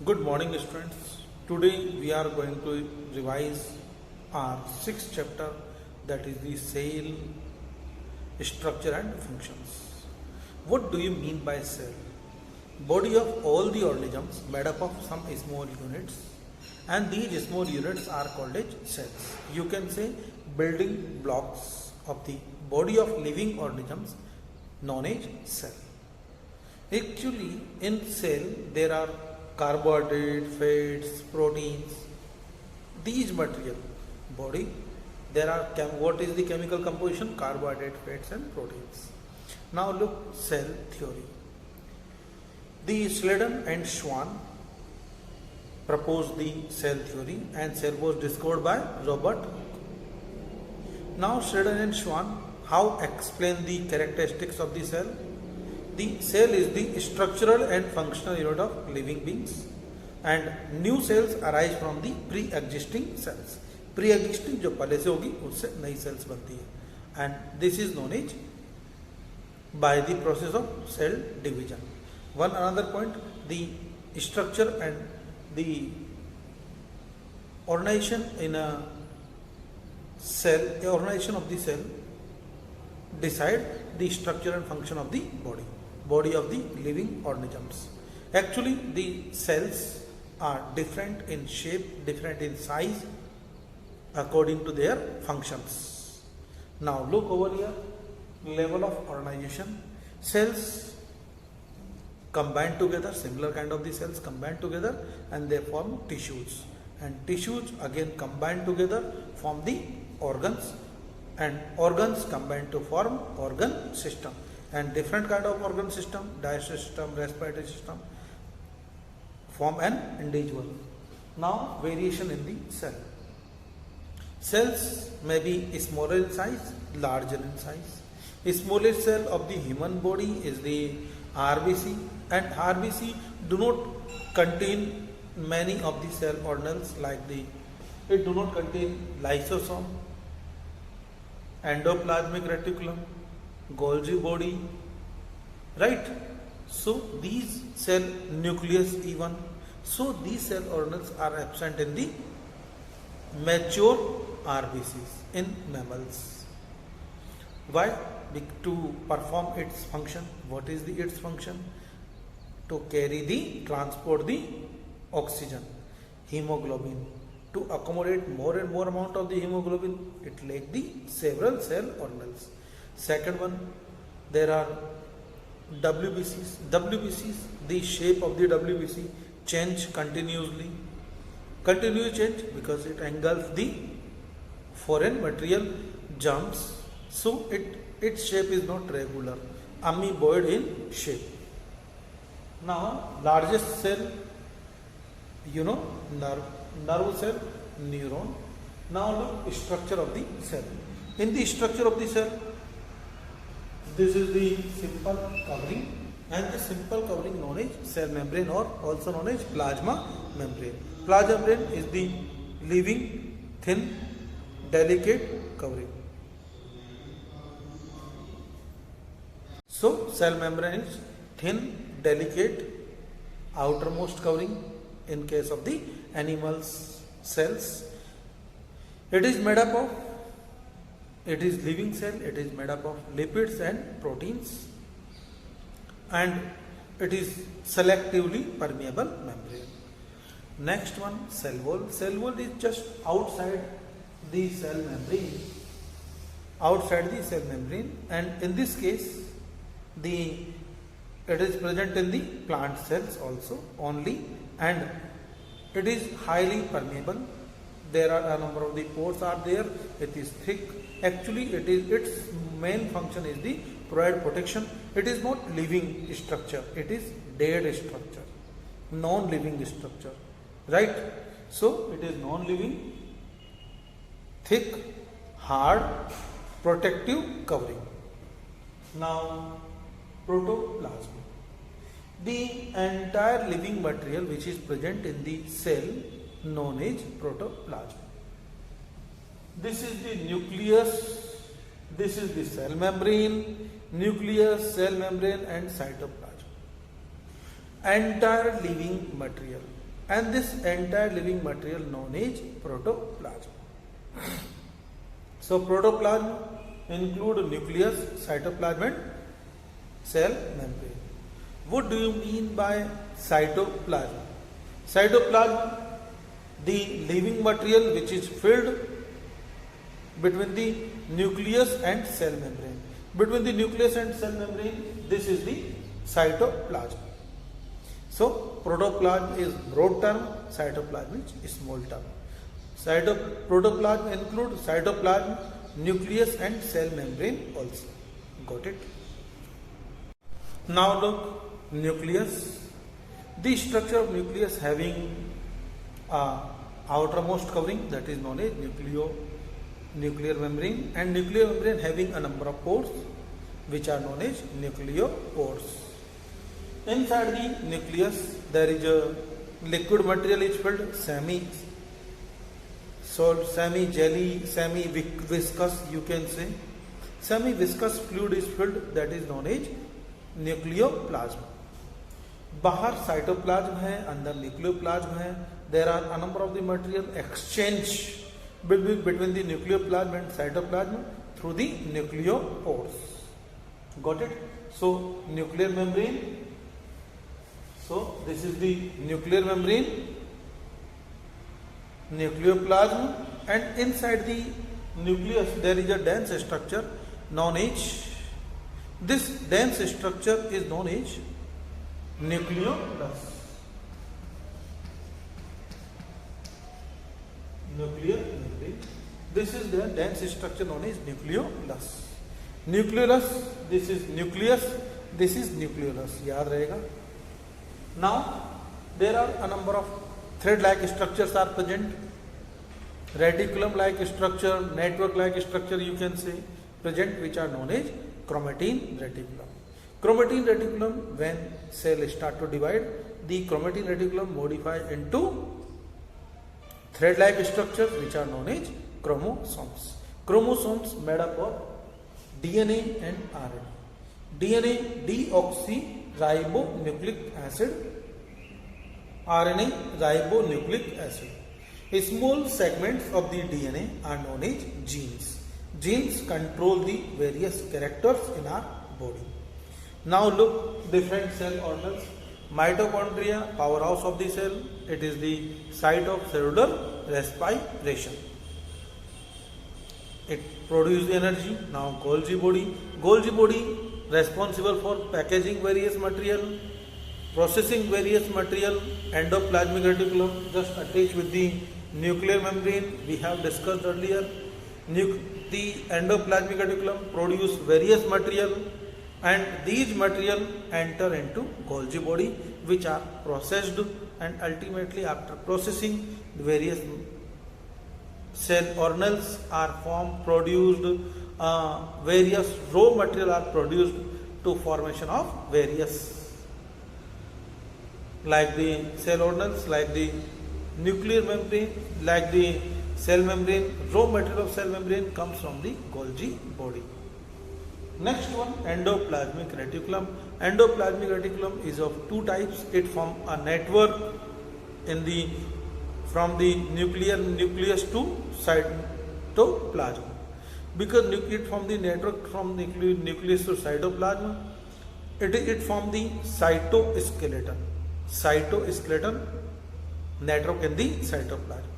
Good morning, students. Today we are going to revise our sixth chapter, that is the cell structure and functions. What do you mean by cell? Body of all the organisms made up of some small units, and these small units are called as cells. You can say building blocks of the body of living organisms known as cell. Actually, in cell there are carbohydrates, fats, proteins. These material body there are what is the chemical composition? Carbohydrate, fats, and proteins. Now look cell theory. The Sladen and Schwann proposed the cell theory, and cell was discovered by Robert. Now Sladen and Schwann how explain the characteristics of the cell? The cell is the structural and functional unit of living beings, and new cells arise from the pre-existing cells. Pre-existing जो पहले से होगी उससे नई cells बनती है, and this is known as by the process of cell division. One another point, the structure and the organization in a cell, organization of the cell decide the structure and function of the body of the living organisms. Actually, the cells are different in shape, different in size according to their functions. Now look over here, level of organization. Cells combine together, similar kind of the cells combine together and they form tissues, and tissues again combine together form the organs, and organs combine to form organ system, and different kind of organ system, digestive system, respiratory system form an individual. Now variation in the cell. Cells may be smaller in size, larger in size. The smallest cell of the human body is the RBC, and RBC do not contain many of the cell organelles like it do not contain lysosome, endoplasmic reticulum, Golgi body, right? So these cell nucleus even, so these cell organelles are absent in the mature RBCs in mammals. Why? To perform its function. What is its function? To transport the oxygen, hemoglobin. To accommodate more and more amount of the hemoglobin, it lack the several cell organelles. Second one, there are WBCs. WBCs, the shape of the WBC change continuously. Continuous change because it engulfs the foreign material, jumps, so its shape is not regular, amoeboid in shape. Now largest cell, nerve cell, neuron. Now look structure of the cell. In the structure of the cell, this is the simple covering, and the simple covering known as cell membrane, or also known as plasma membrane. Plasma membrane is the living, thin, delicate covering. So cell membrane is thin, delicate, outermost covering in case of the animals' cells. It is made up of, it is living cell, it is made up of lipids and proteins, and it is selectively permeable membrane. Next one, cell wall. Cell wall is just outside the cell membrane, and in this case it is present in the plant cells also only, and it is highly permeable. There are a number of the pores are there. It is thick. Actually, its main function is the provide protection. It is not living structure. It is dead structure, non-living structure, right? So it is non-living, thick, hard, protective covering. Now protoplasm. The entire living material which is present in the cell known as protoplasm. This is the nucleus, this is the cell membrane, nucleus, cell membrane and cytoplasm. Entire living material and this entire living material known as protoplasm. So protoplasm include nucleus, cytoplasm and cell membrane. What do you mean by cytoplasm? Cytoplasm, the living material which is filled between the nucleus and cell membrane. Between the nucleus and cell membrane, this is the cytoplasm. So protoplasm is broad term, cytoplasm is small term. Protoplasm includes cytoplasm, nucleus and cell membrane also. Got it? Now look, nucleus. The structure of nucleus having outermost covering, that is known as nuclear membrane, and nuclear membrane having a number of pores which are known as nucleopores. Inside the nucleus there is a liquid material is filled, semi-jelly, semi-viscous you can say. Semi-viscous fluid is filled, that is known as nucleoplasm. बाहर cytoplasm है, अंदर nucleoplasm है. There are a number of the material exchange between the nucleoplasm and cytoplasm through the nucleopores. Got it? So nuclear membrane. So this is the nuclear membrane, nucleoplasm, and inside the nucleus there is a dense structure known as, this dense structure is known as nucleolus. Nuclear membrane. This is the dense structure known as nucleolus. Nucleolus, this is nucleus, this is nucleolus. याद रहेगा. Now there are a number of thread-like structures are present. Reticulum-like structure, network-like structure you can say present, which are known as chromatin reticulum. Chromatin reticulum, when cell start to divide, the chromatin reticulum modify into thread-like structures which are known as chromosomes. Chromosomes made up of DNA and RNA. DNA deoxyribonucleic acid, RNA ribonucleic acid. Small segments of the DNA are known as genes. Genes control the various characters in our body. Now look, different cell organelles. Mitochondria, powerhouse of the cell. It is the site of cellular respiration. It produces energy. Now Golgi body. Golgi body responsible for packaging various material, processing various material. Endoplasmic reticulum just attached with the nuclear membrane. We have discussed earlier. The endoplasmic reticulum produce various material, and these material enter into Golgi body, which are processed, and ultimately after processing the various cell organelles are formed, produced, various raw material are produced to formation of various, like the cell organelles, like the nuclear membrane, like the cell membrane. Raw material of cell membrane comes from the Golgi body. Next one, endoplasmic reticulum. Endoplasmic reticulum is of two types. It forms a network in the from the nucleus to cytoplasm. Because it forms the network from the nucleus to cytoplasm, it forms the cytoskeleton. Cytoskeleton network in the cytoplasm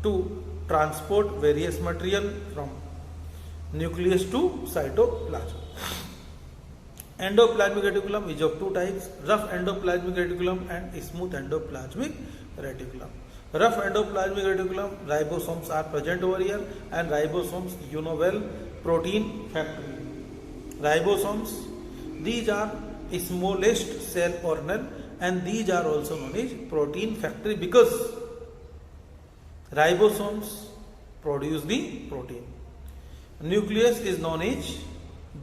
to transport various material from nucleus to cytoplasm. Endoplasmic reticulum is of two types, rough endoplasmic reticulum and smooth endoplasmic reticulum. Rough endoplasmic reticulum, ribosomes are present over here, and ribosomes, you know well, protein factory. Ribosomes, these are smallest cell organelle, and these are also known as protein factory because ribosomes produce the protein. Nucleus is known as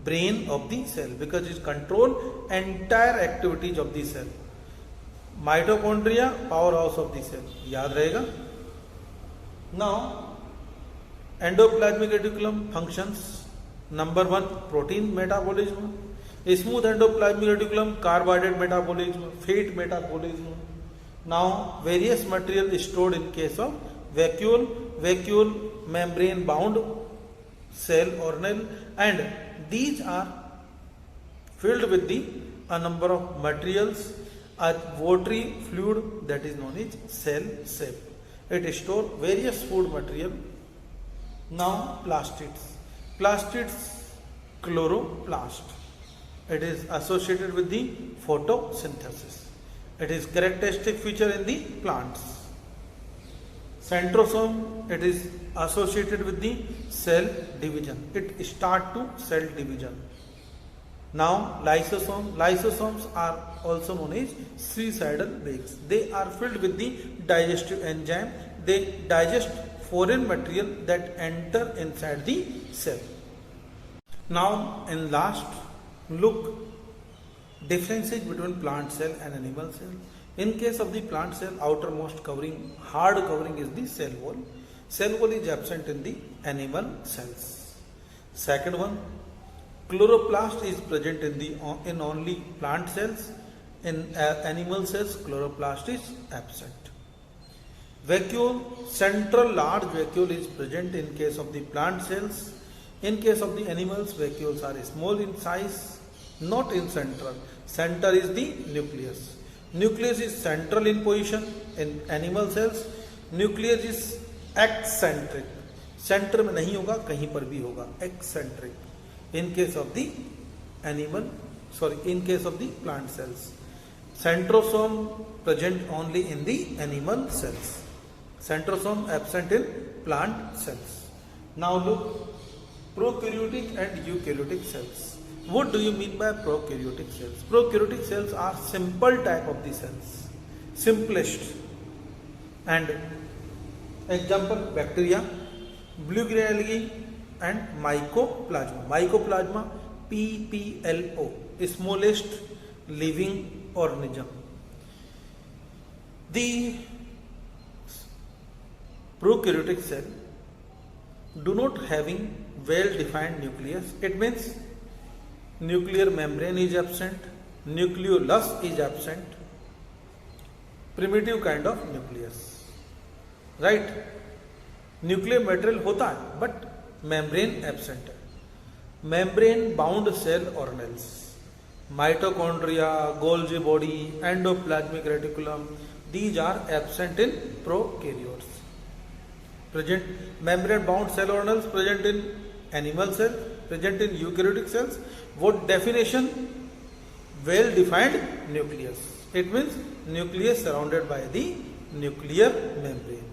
brain of the cell because it controls entire activities of the cell. Mitochondria, powerhouse of the cell. याद रहेगा. Now, endoplasmic reticulum functions. Number one, protein metabolism. Smooth endoplasmic reticulum, carbohydrate metabolism, fat metabolism. Now, various material is stored in case of vacuole, membrane bound cell organelle, and these are filled with a number of materials, a watery fluid that is known as cell shape. It stores various food material. Now, plastids. Plastids, chloroplast. It is associated with the photosynthesis. It is characteristic feature in the plants. Centrosome, it is associated with the cell division. It start to cell division. Now, lysosomes are also known as suicidal bags. They are filled with the digestive enzyme. They digest foreign material that enter inside the cell. Now, in last, look differences between plant cell and animal cell. In case of the plant cell, outermost covering, hard covering is the cell wall. Cell wall is absent in the animal cells. Second one, chloroplast is present in only plant cells. In animal cells, chloroplast is absent. Vacuole, central large vacuole is present in case of the plant cells. In case of the animals, vacuoles are small in size, not in central. Center is the nucleus. Nucleus is central in position in animal cells. Nucleus is eccentric. Center में नहीं होगा, कहीं पर भी होगा. Eccentric. In case of the in case of the plant cells. Centrosome present only in the animal cells. Centrosome absent in plant cells. Now look, prokaryotic and eukaryotic cells. What do you mean by prokaryotic cells? Prokaryotic cells are simple type of the cells. Simplest. And example, bacteria, blue green algae and mycoplasma. Mycoplasma, PPLO, smallest living organism. The prokaryotic cell do not having well-defined nucleus. It means nuclear membrane is absent, nucleolus is absent, primitive kind of nucleus, right? Nuclear material होता है but membrane absent है. Membrane bound cell organelles, mitochondria, Golgi body, endoplasmic reticulum, these are absent in prokaryotes. Present membrane bound cell organelles present in animal cell, present in eukaryotic cells. What definition? Well defined nucleus. It means nucleus surrounded by the nuclear membrane.